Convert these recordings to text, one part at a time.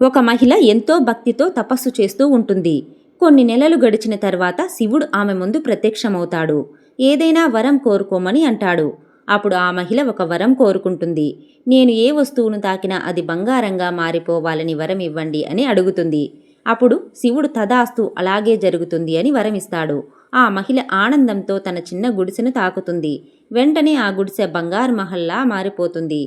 ఒక మహిళ ఎంతో భక్తితో తపస్సు చేస్తూ ఉంటుంది. కొన్ని నెలలు గడిచిన తర్వాత శివుడు ఆమె ముందు ప్రత్యక్షమవుతాడు. ఏదైనా వరం కోరుకోమని అంటాడు. అప్పుడు ఆ మహిళ ఒక వరం కోరుకుంటుంది. నేను ఏ వస్తువును తాకినా అది బంగారంగా మారిపోవాలని వరం ఇవ్వండి అని అడుగుతుంది. అప్పుడు శివుడు తదాస్తు అలాగే జరుగుతుంది అని వరమిస్తాడు. ఆ మహిళ ఆనందంతో తన చిన్న గుడిసెను తాకుతుంది. వెంటనే ఆ గుడిసె బంగారు మహల్లా మారిపోతుంది.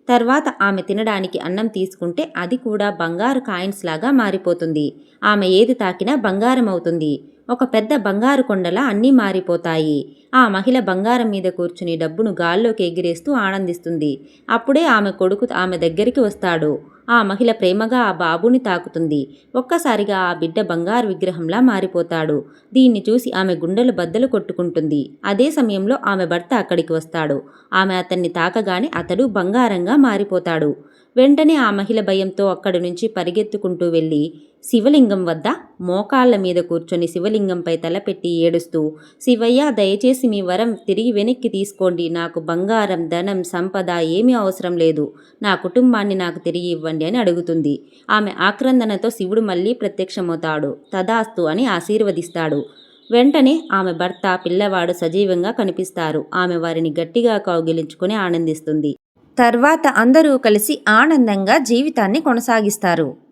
తర్వాత ఆమె తినడానికి అన్నం తీసుకుంటే అది కూడా బంగారు కాయిన్స్ లాగా మారిపోతుంది. ఆమె ఏది తాకినా బంగారం అవుతుంది. ఒక పెద్ద బంగారు కొండలా అన్నీ మారిపోతాయి. ఆ మహిళ బంగారం మీద కూర్చుని డబ్బును గాల్లోకి ఎగిరేస్తూ ఆనందిస్తుంది. అప్పుడే ఆమె కొడుకు ఆమె దగ్గరికి వస్తాడు. ఆ మహిళ ప్రేమగా ఆ బాబుని తాకుతుంది. ఒక్కసారిగా ఆ బిడ్డ బంగారు విగ్రహంలా మారిపోతాడు. దీన్ని చూసి ఆమె గుండెలు బద్దలు కొట్టుకుంటుంది. అదే సమయంలో ఆమె భర్త అక్కడికి వస్తాడు. ఆమె అతన్ని తాకగానే అతడు బంగారంగా మారిపోతాడు. వెంటనే ఆ మహిళ భయంతో అక్కడి నుంచి పరిగెత్తుకుంటూ వెళ్ళి శివలింగం వద్ద మోకాళ్ల మీద కూర్చొని శివలింగంపై తలపెట్టి ఏడుస్తూ, శివయ్య, దయచేసి మీ వరం తిరిగి వెనక్కి తీసుకోండి. నాకు బంగారం, ధనం, సంపద ఏమీ అవసరం లేదు. నా కుటుంబాన్ని నాకు తిరిగి ఇవ్వండి అని అడుగుతుంది. ఆమె ఆక్రందనతో శివుడు మళ్ళీ ప్రత్యక్షమవుతాడు. తదాస్తు అని ఆశీర్వదిస్తాడు. వెంటనే ఆమె భర్త, పిల్లవాడు సజీవంగా కనిపిస్తారు. ఆమె వారిని గట్టిగా కౌగిలించుకొని ఆనందిస్తుంది. తర్వాత అందరూ కలిసి ఆనందంగా జీవితాన్ని కొనసాగిస్తారు.